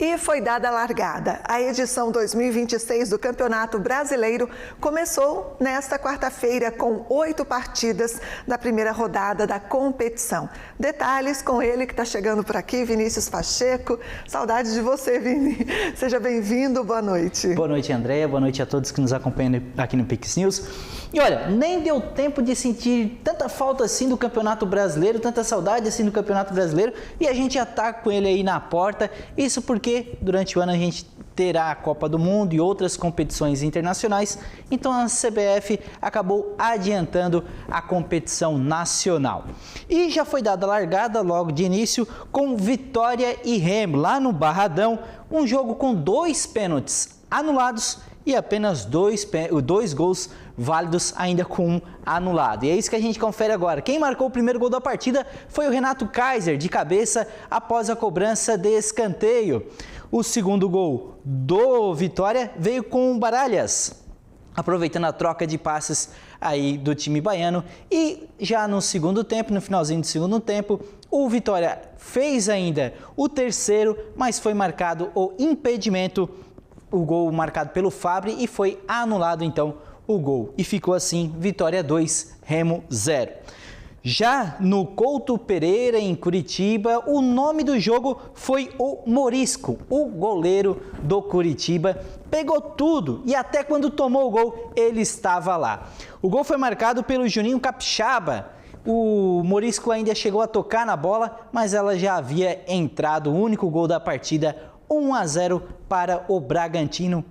E foi dada a largada. A edição 2026 do Campeonato Brasileiro começou nesta quarta-feira com 8 partidas da primeira rodada da competição. Detalhes com ele que está chegando por aqui, Vinícius Pacheco. Saudade de você, Vini. Seja bem-vindo, boa noite. Boa noite, Andréia. Boa noite a todos que nos acompanham aqui no Pix News. E olha, nem deu tempo de sentir tanta falta assim do Campeonato Brasileiro, tanta saudade assim do Campeonato Brasileiro, e a gente já está com ele aí na porta. Isso porque durante o ano a gente terá a Copa do Mundo e outras competições internacionais, então a CBF acabou adiantando a competição nacional. E já foi dada a largada logo de início com Vitória e Remo, lá no Barradão, um jogo com 2 pênaltis anulados e apenas 2 gols válidos, ainda com um anulado. E é isso que a gente confere agora. Quem marcou o primeiro gol da partida foi o Renato Kaiser, de cabeça, após a cobrança de escanteio. O segundo gol do Vitória veio com o Baralhas, aproveitando a troca de passes aí do time baiano. E já no segundo tempo, no finalzinho do segundo tempo, o Vitória fez ainda o terceiro, mas foi marcado o impedimento, o gol marcado pelo Fabri, e foi anulado então o gol. E ficou assim, Vitória 2, Remo 0. Já no Couto Pereira, em Curitiba, o nome do jogo foi o Morisco, o goleiro do Curitiba. Pegou tudo e até quando tomou o gol, ele estava lá. O gol foi marcado pelo Juninho Capixaba. O Morisco ainda chegou a tocar na bola, mas ela já havia entrado. O único gol da partida, 1-0 para o Bragantino.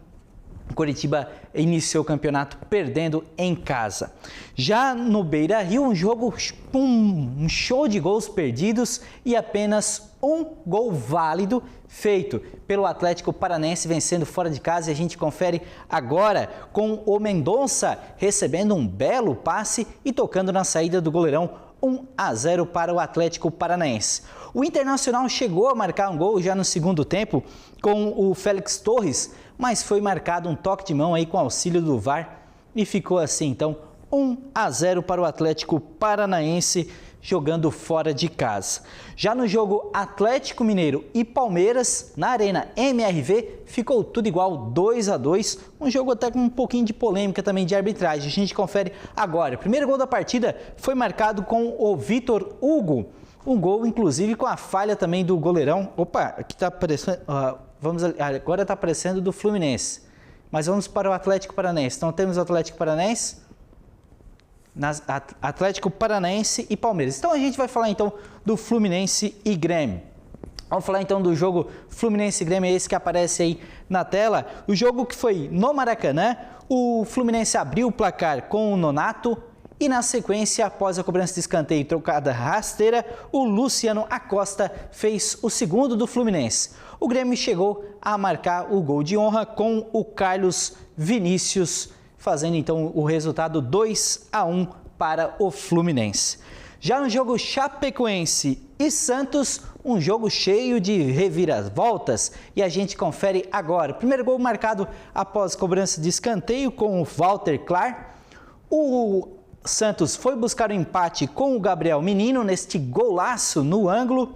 Curitiba iniciou o campeonato perdendo em casa. Já no Beira-Rio, um jogo, um show de gols perdidos e apenas um gol válido feito pelo Atlético Paranaense, vencendo fora de casa. E a gente confere agora com o Mendonça recebendo um belo passe e tocando na saída do goleirão. 1-0 para o Atlético Paranaense. O Internacional chegou a marcar um gol já no segundo tempo com o Félix Torres, mas foi marcado um toque de mão aí com auxílio do VAR e ficou assim, então 1-0 para o Atlético Paranaense jogando fora de casa. Já no jogo Atlético Mineiro e Palmeiras, na Arena MRV, ficou tudo igual, 2-2, um jogo até com um pouquinho de polêmica também de arbitragem. A gente confere agora. O primeiro gol da partida foi marcado com o Vitor Hugo, um gol inclusive com a falha também do goleirão. Opa, aqui está aparecendo, agora está aparecendo do Fluminense, mas vamos para o Atlético Paranaense. Então temos o Atlético Paranaense, Atlético Paranaense e Palmeiras. Então a gente vai falar então do Fluminense e Grêmio. Vamos falar então do jogo Fluminense e Grêmio, esse que aparece aí na tela. O jogo que foi no Maracanã, o Fluminense abriu o placar com o Nonato e na sequência, após a cobrança de escanteio trocada rasteira, o Luciano Acosta fez o segundo do Fluminense. O Grêmio chegou a marcar o gol de honra com o Carlos Vinícius, fazendo então o resultado 2-1 para o Fluminense. Já no jogo Chapecoense e Santos, um jogo cheio de reviravoltas, e a gente confere agora. O primeiro gol marcado após cobrança de escanteio com o Walter Clar. O Santos foi buscar o empate com o Gabriel Menino neste golaço no ângulo.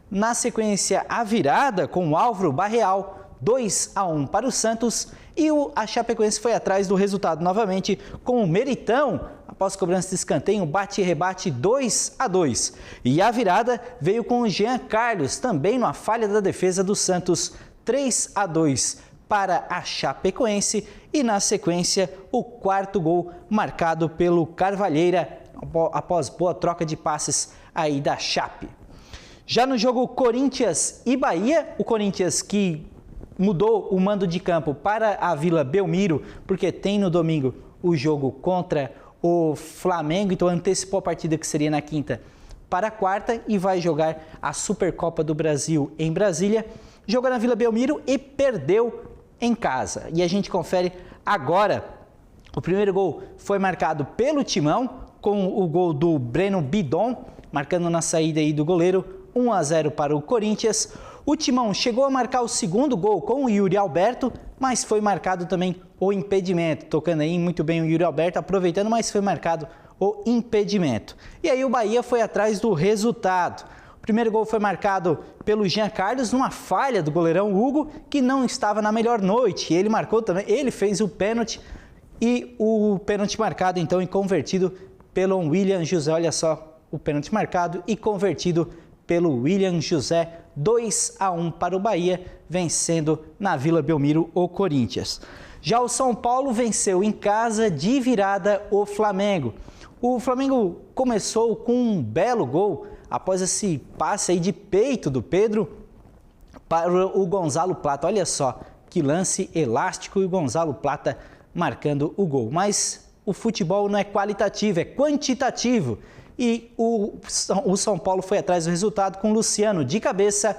Na sequência, a virada com o Álvaro Barreal, 2-1 para o Santos, e a Chapecoense foi atrás do resultado novamente com o Meritão, após cobrança de escanteio, bate e rebate 2-2. E a virada veio com o Jean Carlos, também numa falha da defesa do Santos, 3-2 para a Chapecoense, e na sequência o quarto gol marcado pelo Carvalheira, após boa troca de passes aí da Chape. Já no jogo Corinthians e Bahia, o Corinthians que mudou o mando de campo para a Vila Belmiro, porque tem no domingo o jogo contra o Flamengo, então antecipou a partida que seria na quinta para a quarta e vai jogar a Supercopa do Brasil em Brasília. Jogou na Vila Belmiro e perdeu em casa. E a gente confere agora. O primeiro gol foi marcado pelo Timão, com o gol do Breno Bidon, marcando na saída aí do goleiro, 1-0 para o Corinthians. O Timão chegou a marcar o segundo gol com o Yuri Alberto, mas foi marcado também o impedimento. Tocando aí muito bem o Yuri Alberto, aproveitando, mas foi marcado o impedimento. E aí o Bahia foi atrás do resultado. primeiro gol foi marcado pelo Jean Carlos, numa falha do goleirão Hugo, que não estava na melhor noite. Ele marcou também, ele fez o pênalti e o pênalti marcado então e convertido pelo William José. Olha só, o pênalti marcado e convertido pelo William José, 2-1 para o Bahia, vencendo na Vila Belmiro o Corinthians. Já o São Paulo venceu em casa de virada o Flamengo. O Flamengo começou com um belo gol após esse passe aí de peito do Pedro para o Gonzalo Plata. Olha só que lance elástico e o Gonzalo Plata marcando o gol. Mas o futebol não é qualitativo, é quantitativo. E o São Paulo foi atrás do resultado com o Luciano de cabeça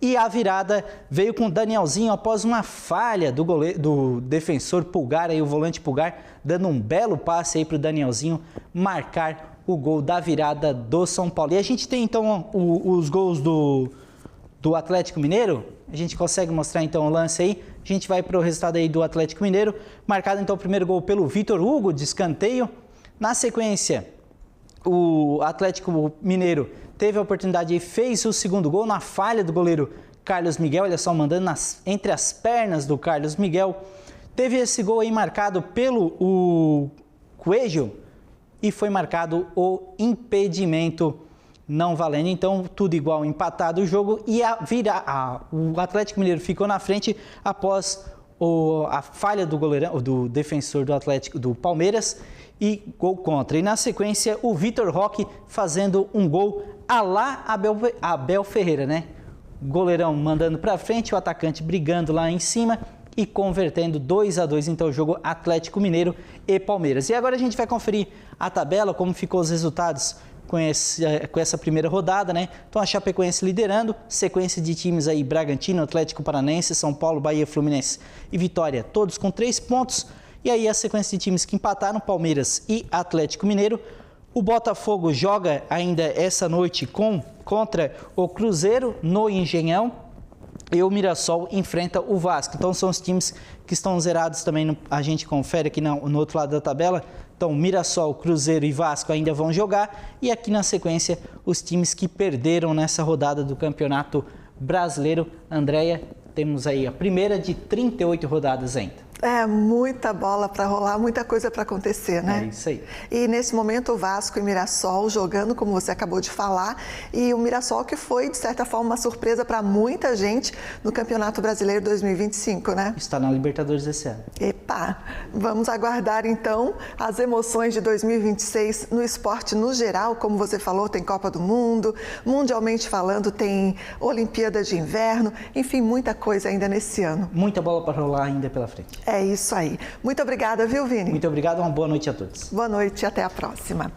e a virada veio com o Danielzinho após uma falha do defensor Pulgar, aí, o volante Pulgar, dando um belo passe aí para o Danielzinho marcar o gol da virada do São Paulo. E a gente tem então os gols do Atlético Mineiro, a gente consegue mostrar então o lance aí, a gente vai para o resultado aí do Atlético Mineiro, marcado então o primeiro gol pelo Vitor Hugo, de escanteio. Na sequência, o Atlético Mineiro teve a oportunidade e fez o segundo gol na falha do goleiro Carlos Miguel, olha só, mandando entre as pernas do Carlos Miguel. Teve esse gol aí marcado pelo Coelho e foi marcado o impedimento não valendo. Então, tudo igual, empatado o jogo e o Atlético Mineiro ficou na frente após a falha do defensor do Atlético do Palmeiras e gol contra. E na sequência, o Vitor Roque fazendo um gol à la Abel Ferreira, né? Goleirão mandando para frente, o atacante brigando lá em cima e convertendo 2-2, então o jogo Atlético Mineiro e Palmeiras. E agora a gente vai conferir a tabela, como ficou os resultados com essa primeira rodada, né? Então a Chapecoense liderando, sequência de times aí, Bragantino, Atlético Paranaense, São Paulo, Bahia, Fluminense e Vitória, todos com 3 pontos. E aí a sequência de times que empataram, Palmeiras e Atlético Mineiro. O Botafogo joga ainda essa noite contra o Cruzeiro no Engenhão e o Mirassol enfrenta o Vasco. Então são os times que estão zerados também, a gente confere aqui no outro lado da tabela. Então Mirassol, Cruzeiro e Vasco ainda vão jogar e aqui na sequência os times que perderam nessa rodada do Campeonato Brasileiro. Andréia, temos aí a primeira de 38 rodadas ainda. É muita bola para rolar, muita coisa para acontecer, né? É isso aí. E nesse momento o Vasco e Mirassol jogando, como você acabou de falar, e o Mirassol que foi, de certa forma, uma surpresa para muita gente no Campeonato Brasileiro 2025, né? Está na Libertadores esse ano. Epa! Vamos aguardar então as emoções de 2026 no esporte no geral, como você falou, tem Copa do Mundo, mundialmente falando, tem Olimpíada de Inverno, enfim, muita coisa ainda nesse ano. Muita bola para rolar ainda pela frente. É isso aí. Muito obrigada, viu, Vini? Muito obrigado, uma boa noite a todos. Boa noite e até a próxima.